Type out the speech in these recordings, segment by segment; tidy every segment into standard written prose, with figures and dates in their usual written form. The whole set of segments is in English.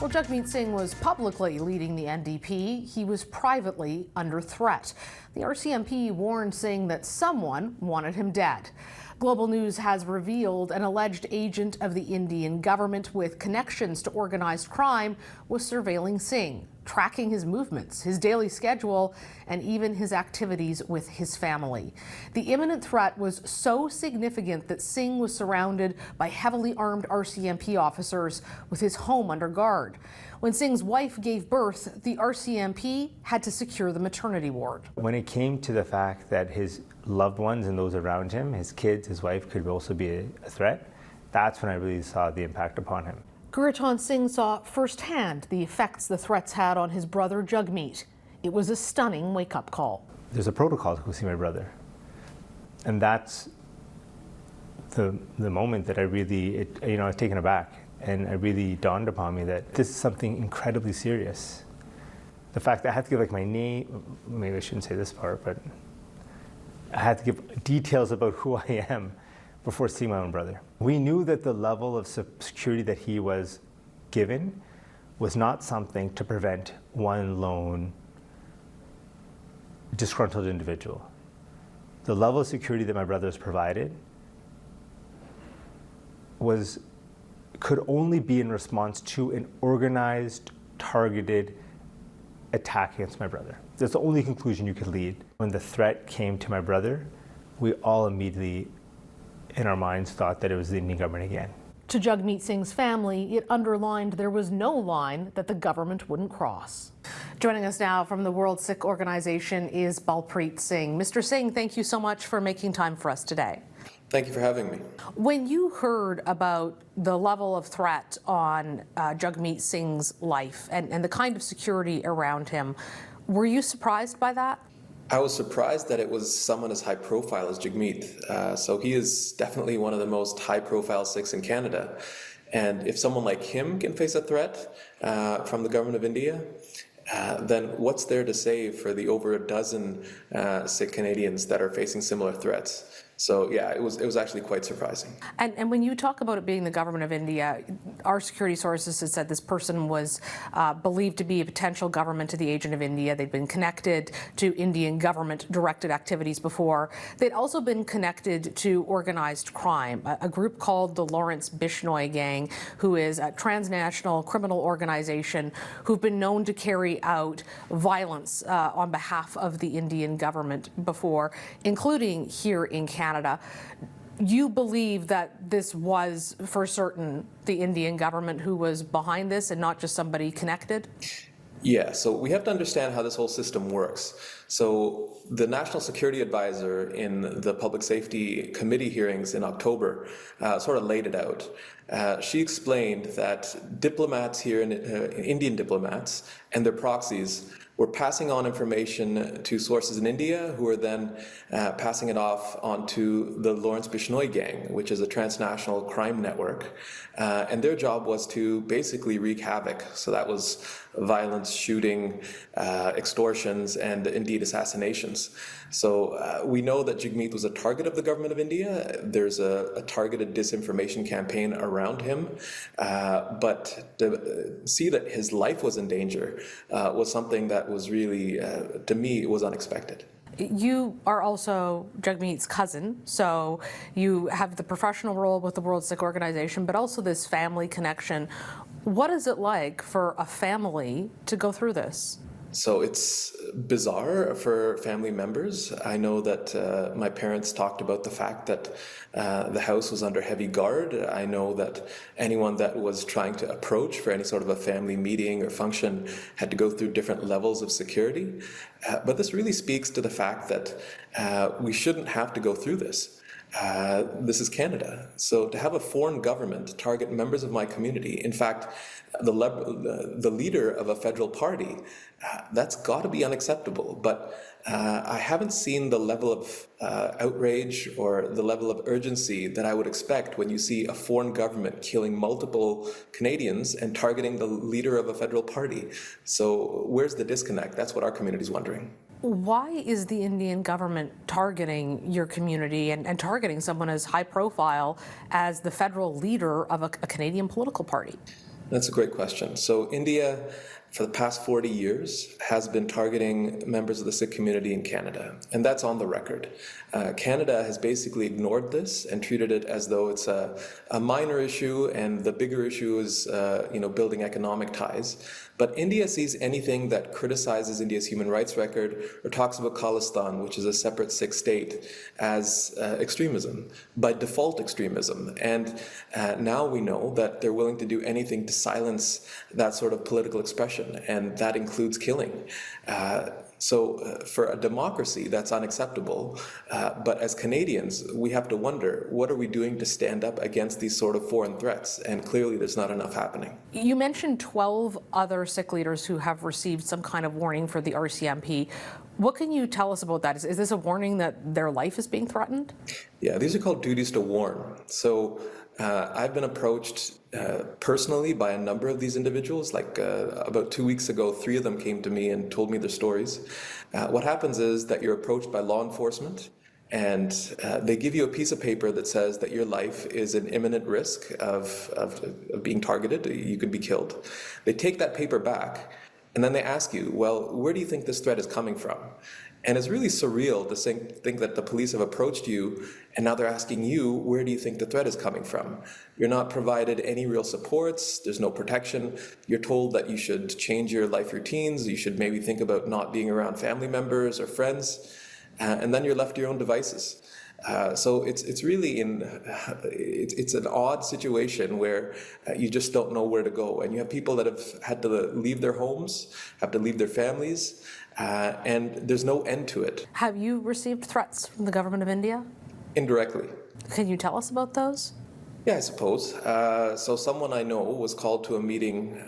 Well, Jagmeet Singh was publicly leading the NDP. He was privately under threat. The RCMP warned Singh that someone wanted him dead. Global News has revealed an alleged agent of the Indian government with connections to organized crime was surveilling Singh, tracking his movements, his daily schedule, and even his activities with his family. The imminent threat was so significant that Singh was surrounded by heavily armed RCMP officers with his home under guard. When Singh's wife gave birth, the RCMP had to secure the maternity ward. When it came to the fact that his loved ones and those around him, his kids, his wife, could also be a threat, that's when I really saw the impact upon him. Guritan Singh saw firsthand the effects the threats had on his brother Jagmeet. It was a stunning wake-up call. There's a protocol to go see my brother. And that's the moment that I really, I was taken aback. And it really dawned upon me that this is something incredibly serious. The fact that I had to give my name, maybe I shouldn't say this part, but I had to give details about who I am before seeing my own brother. We knew that the level of security that he was given was not something to prevent one lone disgruntled individual. The level of security that my brother was provided could only be in response to an organized, targeted attack against my brother. That's the only conclusion you could lead. When the threat came to my brother, we all immediately, in our minds, thought that it was the Indian government again. To Jagmeet Singh's family, it underlined there was no line that the government wouldn't cross. Joining us now from the World Sikh Organization is Balpreet Singh. Mr. Singh, thank you so much for making time for us today. Thank you for having me. When you heard about the level of threat on Jagmeet Singh's life and the kind of security around him, were you surprised by that? I was surprised that it was someone as high profile as Jagmeet. So he is definitely one of the most high profile Sikhs in Canada. And if someone like him can face a threat from the government of India, then what's there to say for the over a dozen Sikh Canadians that are facing similar threats? So yeah, it was actually quite surprising. And when you talk about it being the government of India, our security sources have said this person was believed to be a potential government to the agent of India. They'd been connected to Indian government-directed activities before. They'd also been connected to organized crime, a group called the Lawrence Bishnoi Gang, who is a transnational criminal organization who've been known to carry out violence on behalf of the Indian government before, including here in Canada. You believe that this was for certain the Indian government who was behind this and not just somebody connected? Yeah, so we have to understand how this whole system works. So the National Security Advisor in the Public Safety Committee hearings in October sort of laid it out. She explained that diplomats here, Indian diplomats and their proxies, were passing on information to sources in India who are then passing it off onto the Lawrence Bishnoi Gang, which is a transnational crime network. And their job was to basically wreak havoc. So that was violence, shooting, extortions, and indeed assassinations. So we know that Jagmeet was a target of the government of India. There's a targeted disinformation campaign around him. But to see that his life was in danger was something that was really, to me, was unexpected. You are also Jagmeet's cousin, so you have the professional role with the World Sikh Organization, but also this family connection. What is it like for a family to go through this? So it's bizarre for family members. I know that my parents talked about the fact that the house was under heavy guard. I know that anyone that was trying to approach for any sort of a family meeting or function had to go through different levels of security. But this really speaks to the fact that we shouldn't have to go through this. This is Canada. So to have a foreign government target members of my community, in fact, the leader of a federal party, that's got to be unacceptable. But I haven't seen the level of outrage or the level of urgency that I would expect when you see a foreign government killing multiple Canadians and targeting the leader of a federal party. So where's the disconnect? That's what our community is wondering. Why is the Indian government targeting your community and targeting someone as high profile as the federal leader of a Canadian political party? That's a great question. So India, for the past 40 years, has been targeting members of the Sikh community in Canada, and that's on the record. Canada has basically ignored this and treated it as though it's a minor issue, and the bigger issue is, building economic ties. But India sees anything that criticizes India's human rights record or talks about Khalistan, which is a separate Sikh state, as extremism, by default extremism. And now we know that they're willing to do anything to silence that sort of political expression, and that includes killing. So for a democracy, that's unacceptable. But as Canadians, we have to wonder, what are we doing to stand up against these sort of foreign threats? And clearly there's not enough happening. You mentioned 12 other Sikh leaders who have received some kind of warning for the RCMP. What can you tell us about that? Is this a warning that their life is being threatened? Yeah, these are called duties to warn. So I've been approached personally by a number of these individuals. About 2 weeks ago, 3 of them came to me and told me their stories. What happens is that you're approached by law enforcement, and they give you a piece of paper that says that your life is in imminent risk of being targeted. You could be killed. They take that paper back, and then they ask you, well, where do you think this threat is coming from? And it's really surreal to think that the police have approached you and now they're asking you, where do you think the threat is coming from? You're not provided any real supports, there's no protection. You're told that you should change your life routines, you should maybe think about not being around family members or friends, and then you're left to your own devices. So it's really it's an odd situation where you just don't know where to go, and you have people that have had to leave their homes, have to leave their families, and there's no end to it. Have you received threats from the government of India? Indirectly. Can you tell us about those? Yeah, I suppose. So someone I know was called to a meeting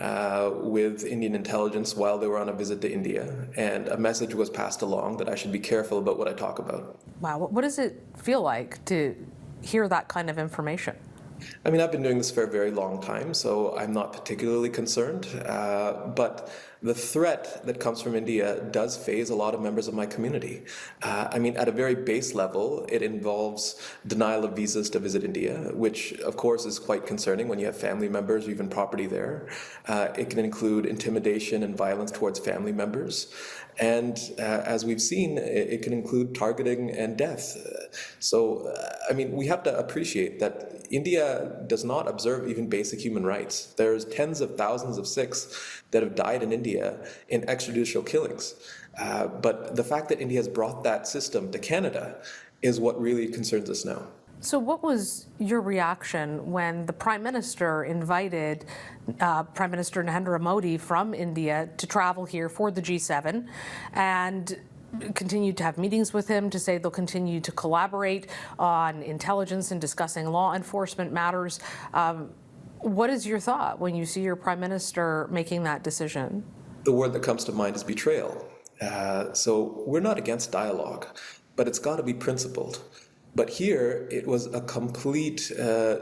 with Indian intelligence while they were on a visit to India, and a message was passed along that I should be careful about what I talk about. Wow, what does it feel like to hear that kind of information? I mean, I've been doing this for a very long time, so I'm not particularly concerned, but the threat that comes from India does faze a lot of members of my community. I mean, at a very base level, it involves denial of visas to visit India, which of course is quite concerning when you have family members or even property there. It can include intimidation and violence towards family members. And as we've seen, it can include targeting and death. So, I mean, we have to appreciate that India does not observe even basic human rights. There's tens of thousands of Sikhs that have died in India in extrajudicial killings. But the fact that India has brought that system to Canada is what really concerns us now. So what was your reaction when the Prime Minister invited Prime Minister Narendra Modi from India to travel here for the G7 and continued to have meetings with him to say they'll continue to collaborate on intelligence and discussing law enforcement matters? What is your thought when you see your Prime Minister making that decision? The word that comes to mind is betrayal. So we're not against dialogue, but it's got to be principled. But here, it was a complete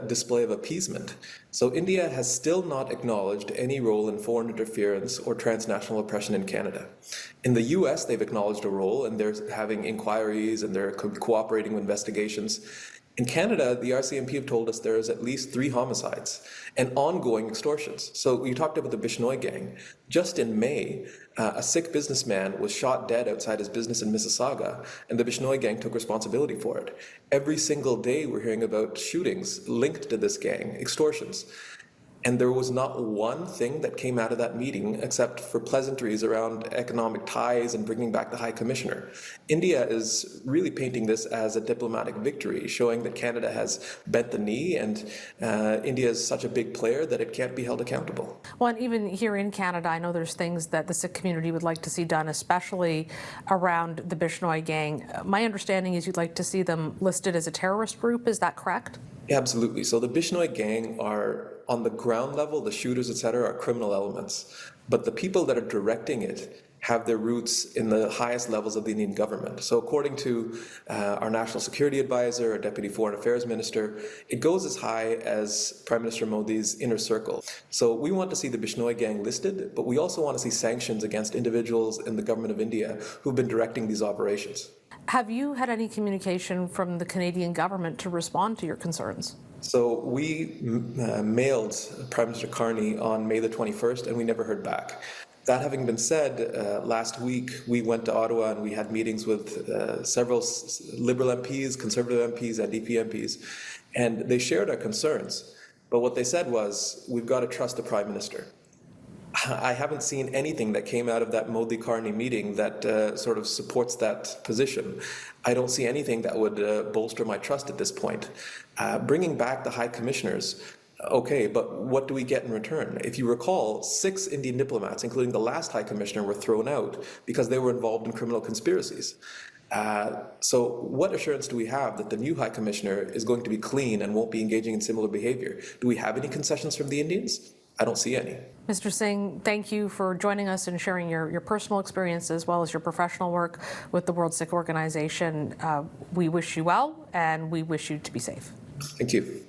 display of appeasement. So India has still not acknowledged any role in foreign interference or transnational oppression in Canada. In the US, they've acknowledged a role, and they're having inquiries, and they're cooperating with investigations. In Canada, the RCMP have told us there's at least 3 homicides and ongoing extortions. So you talked about the Bishnoi gang. Just in May, a Sikh businessman was shot dead outside his business in Mississauga, and the Bishnoi gang took responsibility for it. Every single day we're hearing about shootings linked to this gang, extortions. And there was not one thing that came out of that meeting except for pleasantries around economic ties and bringing back the High Commissioner. India is really painting this as a diplomatic victory, showing that Canada has bent the knee, and India is such a big player that it can't be held accountable. Well, and even here in Canada, I know there's things that the Sikh community would like to see done, especially around the Bishnoi gang. My understanding is you'd like to see them listed as a terrorist group. Is that correct? Yeah, absolutely. So the Bishnoi gang are, on the ground level, the shooters, etc., are criminal elements. But the people that are directing it have their roots in the highest levels of the Indian government. So according to our National Security Advisor, our Deputy Foreign Affairs Minister, it goes as high as Prime Minister Modi's inner circle. So we want to see the Bishnoi gang listed, but we also want to see sanctions against individuals in the government of India who've been directing these operations. Have you had any communication from the Canadian government to respond to your concerns? So we mailed Prime Minister Carney on May the 21st, and we never heard back. That having been said, last week we went to Ottawa and we had meetings with several Liberal MPs, Conservative MPs, NDP MPs, and they shared our concerns. But what they said was, we've got to trust the Prime Minister. I haven't seen anything that came out of that Modi-Carney meeting that sort of supports that position. I don't see anything that would bolster my trust at this point. Bringing back the high commissioners, okay, but what do we get in return? If you recall, 6 Indian diplomats, including the last high commissioner, were thrown out because they were involved in criminal conspiracies. So what assurance do we have that the new high commissioner is going to be clean and won't be engaging in similar behavior? Do we have any concessions from the Indians? I don't see any. Mr. Singh, thank you for joining us and sharing your personal experience as well as your professional work with the World Sikh Organization. We wish you well, and we wish you to be safe. Thank you.